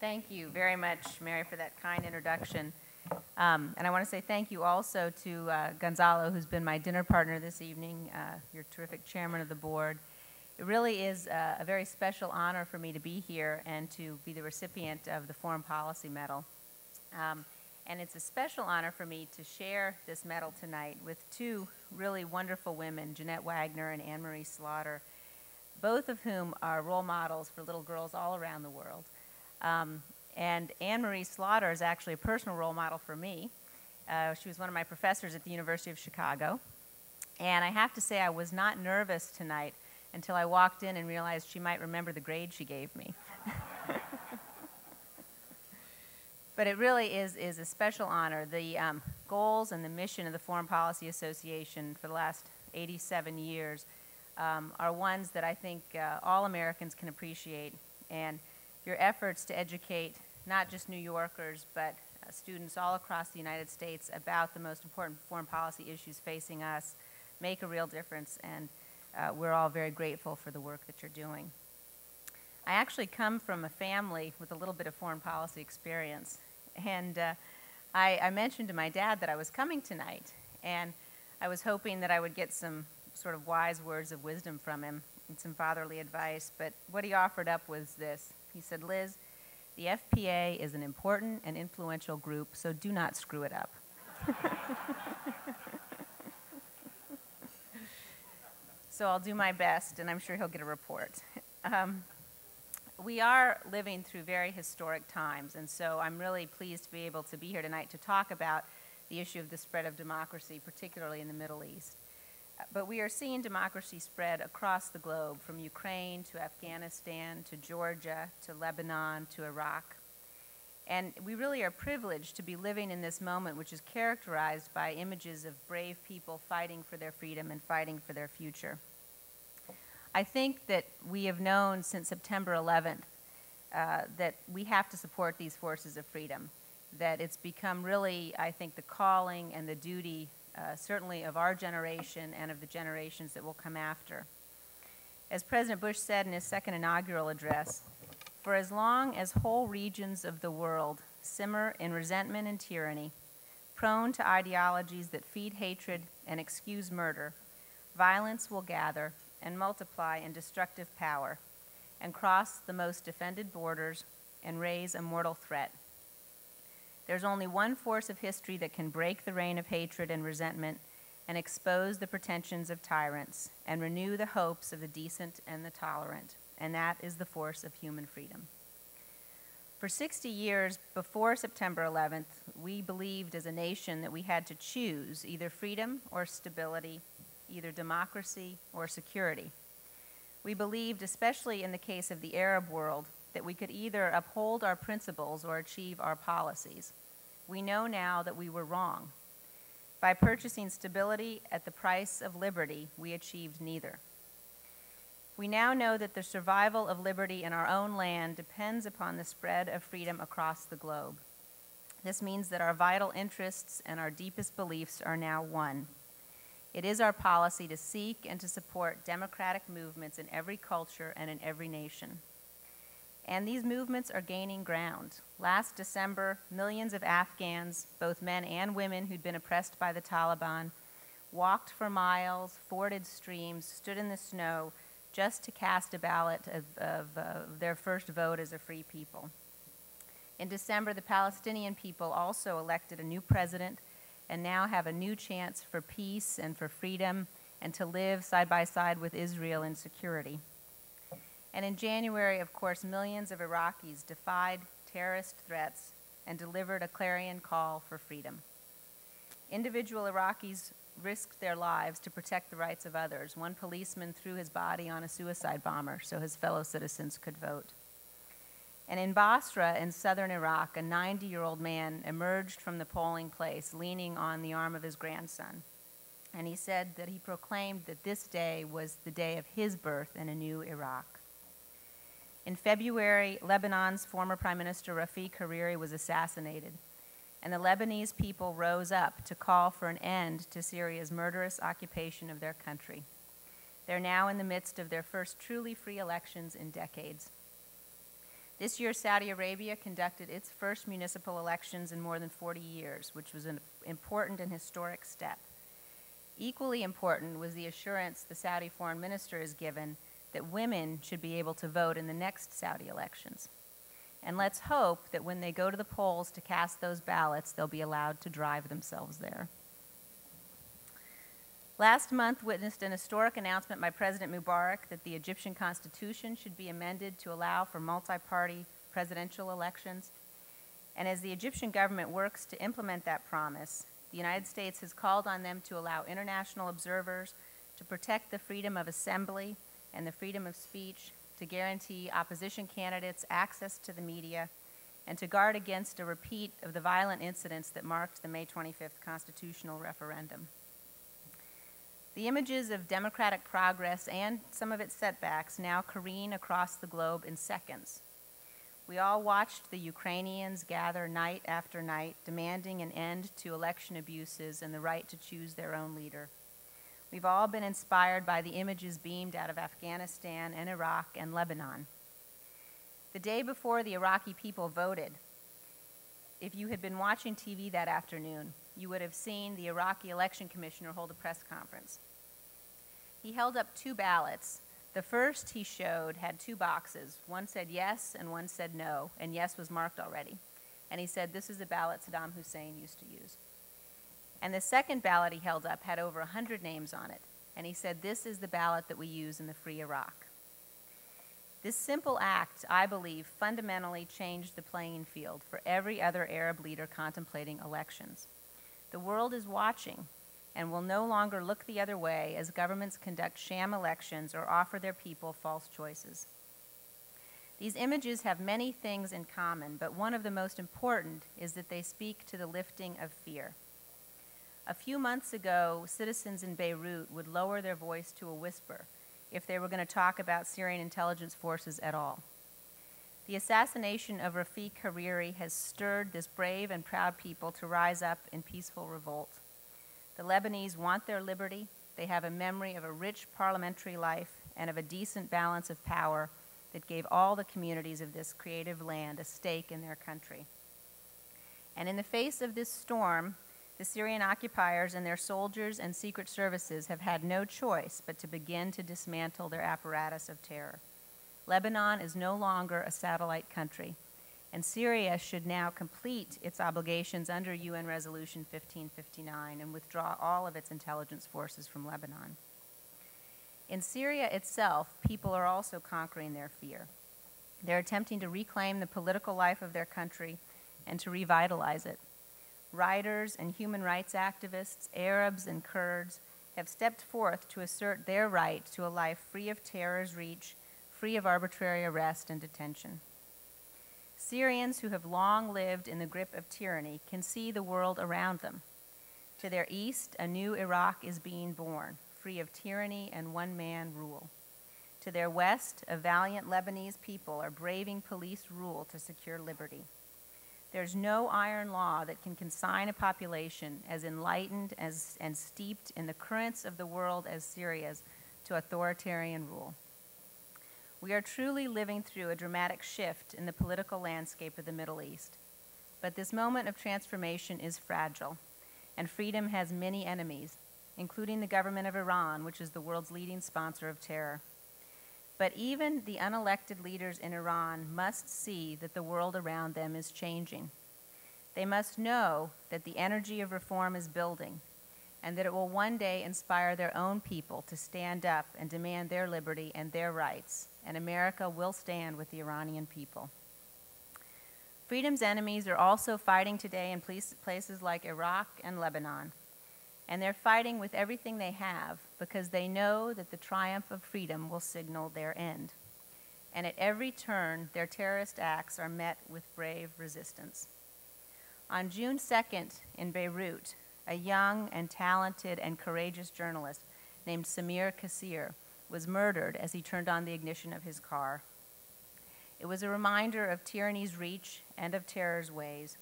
Thank you very much, Mary, for that kind introduction. And I want to say thank you also to Gonzalo, who's been my dinner partner this evening, your terrific chairman of the board. It really is a very special honor for me to be here and to be the recipient of the Foreign Policy Medal. And it's a special honor for me to share this medal tonight with two really wonderful women, Jeanette Wagner and Anne-Marie Slaughter, both of whom are role models for little girls all around the world. And Anne-Marie Slaughter is actually a personal role model for me. She was one of my professors at the University of Chicago. And I have to say I was not nervous tonight until I walked in and realized she might remember the grade she gave me. But it really is a special honor. The goals and the mission of the Foreign Policy Association for the last 87 years are ones that I think all Americans can appreciate. And your efforts to educate not just New Yorkers, but students all across the United States about the most important foreign policy issues facing us make a real difference, and we're all very grateful for the work that you're doing. I actually come from a family with a little bit of foreign policy experience, and I mentioned to my dad that I was coming tonight, and I was hoping that I would get some sort of wise words of wisdom from him and some fatherly advice, but what he offered up was this. He said, "Liz, the FPA is an important and influential group, so do not screw it up." So I'll do my best, and I'm sure he'll get a report. We are living through very historic times, and so I'm really pleased to be able to be here tonight to talk about the issue of the spread of democracy, particularly in the Middle East. But we are seeing democracy spread across the globe, from Ukraine to Afghanistan to Georgia to Lebanon to Iraq. And we really are privileged to be living in this moment, which is characterized by images of brave people fighting for their freedom and fighting for their future. I think that we have known since September 11th that we have to support these forces of freedom, that it's become really, I think, the calling and the duty certainly of our generation and of the generations that will come after. As President Bush said in his second inaugural address, for as long as whole regions of the world simmer in resentment and tyranny, prone to ideologies that feed hatred and excuse murder, violence will gather and multiply in destructive power and cross the most defended borders and raise a mortal threat. There's only one force of history that can break the reign of hatred and resentment and expose the pretensions of tyrants and renew the hopes of the decent and the tolerant, and that is the force of human freedom. For 60 years before September 11th, we believed as a nation that we had to choose either freedom or stability, either democracy or security. We believed, especially in the case of the Arab world, that we could either uphold our principles or achieve our policies. We know now that we were wrong. By purchasing stability at the price of liberty, we achieved neither. We now know that the survival of liberty in our own land depends upon the spread of freedom across the globe. This means that our vital interests and our deepest beliefs are now one. It is our policy to seek and to support democratic movements in every culture and in every nation. And these movements are gaining ground. Last December, millions of Afghans, both men and women who'd been oppressed by the Taliban, walked for miles, forded streams, stood in the snow, just to cast a ballot of their first vote as a free people. In December, the Palestinian people also elected a new president and now have a new chance for peace and for freedom and to live side by side with Israel in security. And in January, of course, millions of Iraqis defied terrorist threats and delivered a clarion call for freedom. Individual Iraqis risked their lives to protect the rights of others. One policeman threw his body on a suicide bomber so his fellow citizens could vote. And in Basra, in southern Iraq, a 90-year-old man emerged from the polling place leaning on the arm of his grandson. And he said that he proclaimed that this day was the day of his birth in a new Iraq. In February, Lebanon's former Prime Minister Rafiq Hariri was assassinated, and the Lebanese people rose up to call for an end to Syria's murderous occupation of their country. They're now in the midst of their first truly free elections in decades. This year, Saudi Arabia conducted its first municipal elections in more than 40 years, which was an important and historic step. Equally important was the assurance the Saudi foreign minister has given that women should be able to vote in the next Saudi elections. And let's hope that when they go to the polls to cast those ballots, they'll be allowed to drive themselves there. Last month witnessed an historic announcement by President Mubarak that the Egyptian constitution should be amended to allow for multi-party presidential elections. And as the Egyptian government works to implement that promise, the United States has called on them to allow international observers to protect the freedom of assembly and the freedom of speech, to guarantee opposition candidates access to the media, and to guard against a repeat of the violent incidents that marked the May 25th constitutional referendum. The images of democratic progress and some of its setbacks now careen across the globe in seconds. We all watched the Ukrainians gather night after night, demanding an end to election abuses and the right to choose their own leader. We've all been inspired by the images beamed out of Afghanistan and Iraq and Lebanon. The day before the Iraqi people voted, if you had been watching TV that afternoon, you would have seen the Iraqi election commissioner hold a press conference. He held up two ballots. The first he showed had two boxes. One said yes and one said no, and yes was marked already. And he said, this is the ballot Saddam Hussein used to use. And the second ballot he held up had over 100 names on it, and he said, this is the ballot that we use in the free Iraq. This simple act, I believe, fundamentally changed the playing field for every other Arab leader contemplating elections. The world is watching and will no longer look the other way as governments conduct sham elections or offer their people false choices. These images have many things in common, but one of the most important is that they speak to the lifting of fear. A few months ago, citizens in Beirut would lower their voice to a whisper if they were going to talk about Syrian intelligence forces at all. The assassination of Rafiq Hariri has stirred this brave and proud people to rise up in peaceful revolt. The Lebanese want their liberty. They have a memory of a rich parliamentary life and of a decent balance of power that gave all the communities of this creative land a stake in their country. And in the face of this storm, the Syrian occupiers and their soldiers and secret services have had no choice but to begin to dismantle their apparatus of terror. Lebanon is no longer a satellite country, and Syria should now complete its obligations under UN Resolution 1559 and withdraw all of its intelligence forces from Lebanon. In Syria itself, people are also conquering their fear. They're attempting to reclaim the political life of their country and to revitalize it. Writers and human rights activists, Arabs and Kurds, have stepped forth to assert their right to a life free of terror's reach, free of arbitrary arrest and detention. Syrians who have long lived in the grip of tyranny can see the world around them. To their east, a new Iraq is being born, free of tyranny and one-man rule. To their west, a valiant Lebanese people are braving police rule to secure liberty. There's no iron law that can consign a population as enlightened and steeped in the currents of the world as Syria's to authoritarian rule. We are truly living through a dramatic shift in the political landscape of the Middle East. But this moment of transformation is fragile, and freedom has many enemies, including the government of Iran, which is the world's leading sponsor of terror. But even the unelected leaders in Iran must see that the world around them is changing. They must know that the energy of reform is building, and that it will one day inspire their own people to stand up and demand their liberty and their rights, and America will stand with the Iranian people. Freedom's enemies are also fighting today in places like Iraq and Lebanon, and they're fighting with everything they have because they know that the triumph of freedom will signal their end. And at every turn, their terrorist acts are met with brave resistance. On June 2nd in Beirut, a young and talented and courageous journalist named Samir Kassir was murdered as he turned on the ignition of his car. It was a reminder of tyranny's reach and of terror's ways,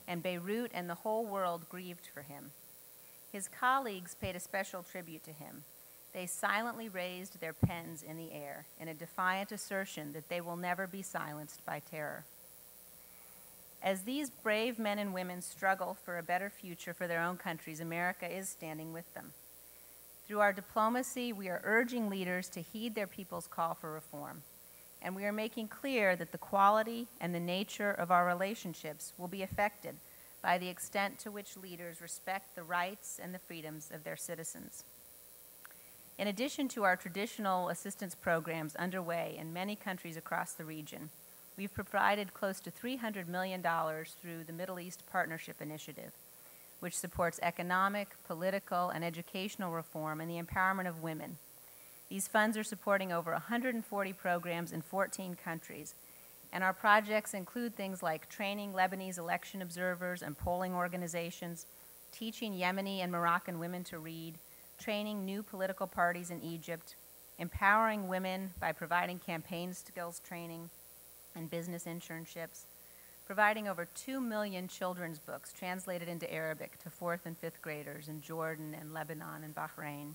and Beirut and the whole world grieved for him. His colleagues paid a special tribute to him. They silently raised their pens in the air in a defiant assertion that they will never be silenced by terror. As these brave men and women struggle for a better future for their own countries, America is standing with them. Through our diplomacy, we are urging leaders to heed their people's call for reform, and we are making clear that the quality and the nature of our relationships will be affected by the extent to which leaders respect the rights and the freedoms of their citizens. In addition to our traditional assistance programs underway in many countries across the region, we've provided close to $300 million through the Middle East Partnership Initiative, which supports economic, political, and educational reform and the empowerment of women. These funds are supporting over 140 programs in 14 countries, and our projects include things like training Lebanese election observers and polling organizations, teaching Yemeni and Moroccan women to read, training new political parties in Egypt, empowering women by providing campaign skills training and business internships, providing over 2 million children's books translated into Arabic to 4th and 5th graders in Jordan and Lebanon and Bahrain.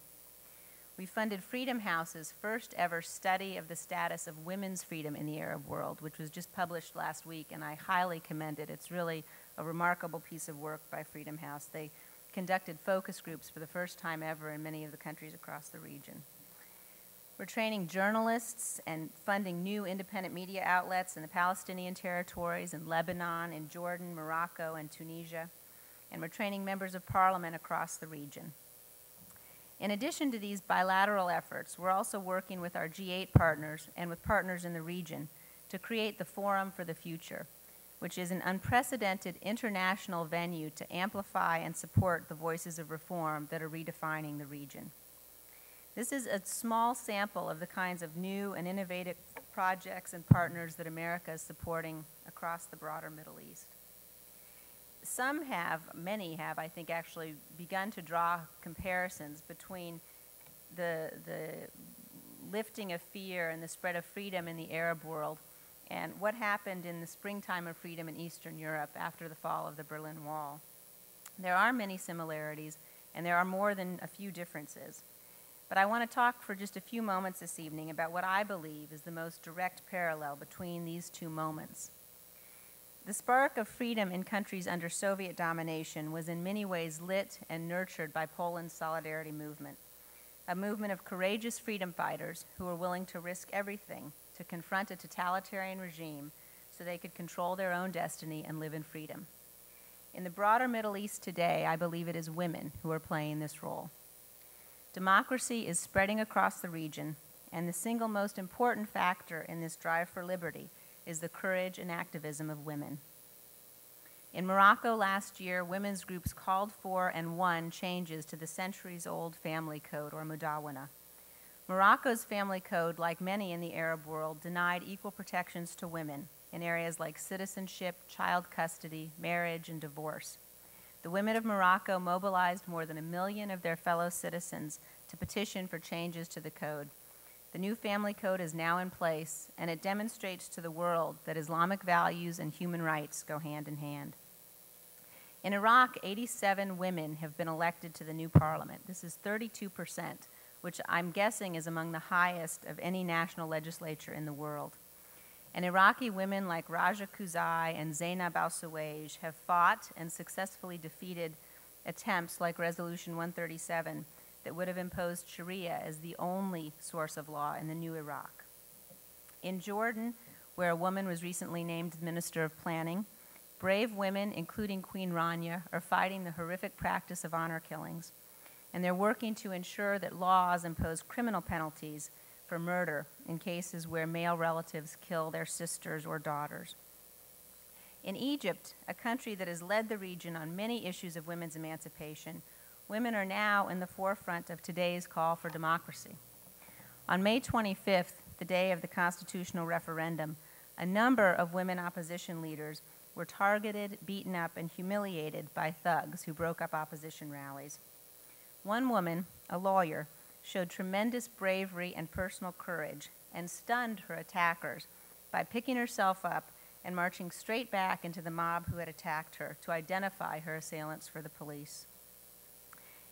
We funded Freedom House's first ever study of the status of women's freedom in the Arab world, which was just published last week, and I highly commend it. It's really a remarkable piece of work by Freedom House. They conducted focus groups for the first time ever in many of the countries across the region. We're training journalists and funding new independent media outlets in the Palestinian territories, in Lebanon, in Jordan, Morocco, and Tunisia. And we're training members of parliament across the region. In addition to these bilateral efforts, we're also working with our G8 partners and with partners in the region to create the Forum for the Future, which is an unprecedented international venue to amplify and support the voices of reform that are redefining the region. This is a small sample of the kinds of new and innovative projects and partners that America is supporting across the broader Middle East. Many have, I think, actually begun to draw comparisons between the lifting of fear and the spread of freedom in the Arab world and what happened in the springtime of freedom in Eastern Europe after the fall of the Berlin Wall. There are many similarities, and there are more than a few differences. But I want to talk for just a few moments this evening about what I believe is the most direct parallel between these two moments. The spark of freedom in countries under Soviet domination was in many ways lit and nurtured by Poland's Solidarity movement, a movement of courageous freedom fighters who were willing to risk everything to confront a totalitarian regime so they could control their own destiny and live in freedom. In the broader Middle East today, I believe it is women who are playing this role. Democracy is spreading across the region, and the single most important factor in this drive for liberty is the courage and activism of women. In Morocco last year, women's groups called for and won changes to the centuries-old family code, or Mudawana. Morocco's family code, like many in the Arab world, denied equal protections to women in areas like citizenship, child custody, marriage, and divorce. The women of Morocco mobilized more than 1 million of their fellow citizens to petition for changes to the code. The new family code is now in place, and it demonstrates to the world that Islamic values and human rights go hand in hand. In Iraq, 87 women have been elected to the new parliament. This is 32%, which I'm guessing is among the highest of any national legislature in the world. And Iraqi women like Raja Kuzai and Zainab al-Suwaij have fought and successfully defeated attempts like Resolution 137 that would have imposed Sharia as the only source of law in the new Iraq. In Jordan, where a woman was recently named Minister of Planning, brave women, including Queen Rania, are fighting the horrific practice of honor killings, and they're working to ensure that laws impose criminal penalties for murder in cases where male relatives kill their sisters or daughters. In Egypt, a country that has led the region on many issues of women's emancipation, women are now in the forefront of today's call for democracy. On May 25th, the day of the constitutional referendum, a number of women opposition leaders were targeted, beaten up, and humiliated by thugs who broke up opposition rallies. One woman, a lawyer, showed tremendous bravery and personal courage and stunned her attackers by picking herself up and marching straight back into the mob who had attacked her to identify her assailants for the police.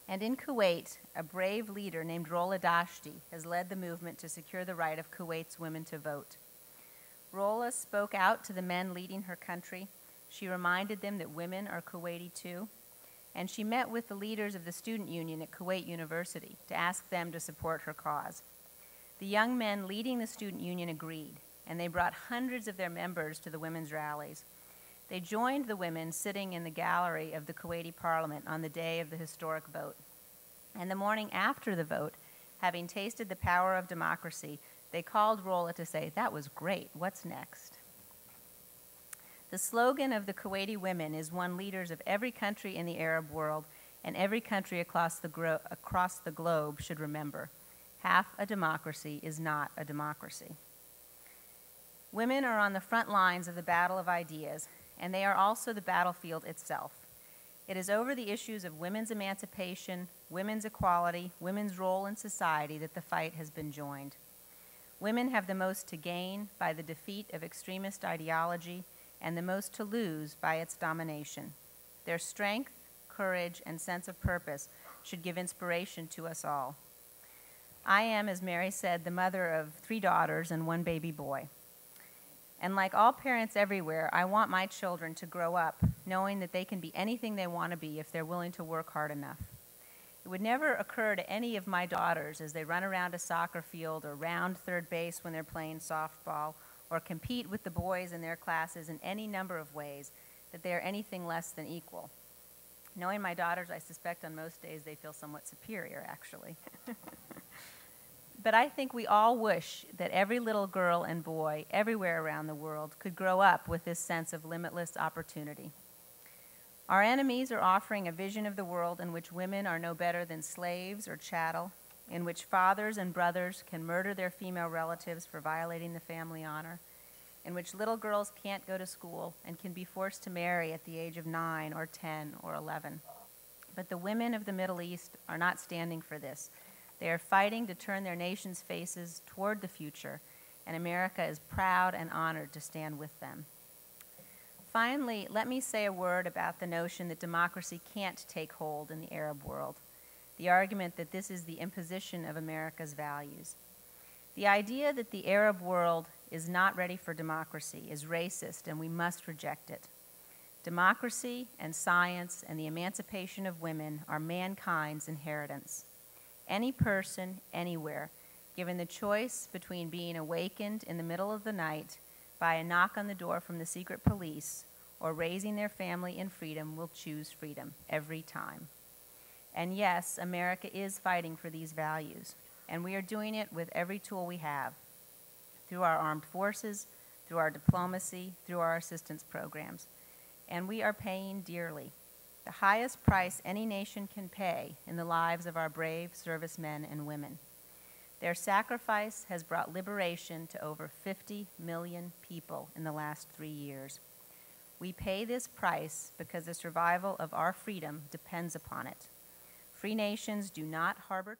And in Kuwait, a brave leader named Rola Dashti has led the movement to secure the right of Kuwait's women to vote. Rola spoke out to the men leading her country. She reminded them that women are Kuwaiti too. And she met with the leaders of the student union at Kuwait University to ask them to support her cause. The young men leading the student union agreed, and they brought hundreds of their members to the women's rallies. They joined the women sitting in the gallery of the Kuwaiti parliament on the day of the historic vote. And the morning after the vote, having tasted the power of democracy, they called Rola to say, "That was great, what's next?" The slogan of the Kuwaiti women is one leaders of every country in the Arab world and every country across the globe should remember. Half a democracy is not a democracy. Women are on the front lines of the battle of ideas, and they are also the battlefield itself. It is over the issues of women's emancipation, women's equality, women's role in society that the fight has been joined. Women have the most to gain by the defeat of extremist ideology and the most to lose by its domination. Their strength, courage, and sense of purpose should give inspiration to us all. I am, as Mary said, the mother of 3 daughters and 1 baby boy. And like all parents everywhere, I want my children to grow up knowing that they can be anything they want to be if they're willing to work hard enough. It would never occur to any of my daughters as they run around a soccer field or round third base when they're playing softball or compete with the boys in their classes in any number of ways that they are anything less than equal. Knowing my daughters, I suspect on most days they feel somewhat superior, actually. But I think we all wish that every little girl and boy everywhere around the world could grow up with this sense of limitless opportunity. Our enemies are offering a vision of the world in which women are no better than slaves or chattel, in which fathers and brothers can murder their female relatives for violating the family honor, in which little girls can't go to school and can be forced to marry at the age of 9 or 10 or 11. But the women of the Middle East are not standing for this. They are fighting to turn their nation's faces toward the future, and America is proud and honored to stand with them. Finally, let me say a word about the notion that democracy can't take hold in the Arab world, the argument that this is the imposition of America's values. The idea that the Arab world is not ready for democracy is racist, and we must reject it. Democracy and science and the emancipation of women are mankind's inheritance. Any person, anywhere, given the choice between being awakened in the middle of the night by a knock on the door from the secret police or raising their family in freedom will choose freedom every time. And yes, America is fighting for these values, and we are doing it with every tool we have, through our armed forces, through our diplomacy, through our assistance programs. And we are paying dearly, the highest price any nation can pay in the lives of our brave servicemen and women. Their sacrifice has brought liberation to over 50 million people in the last 3 years. We pay this price because the survival of our freedom depends upon it. Free nations do not harbor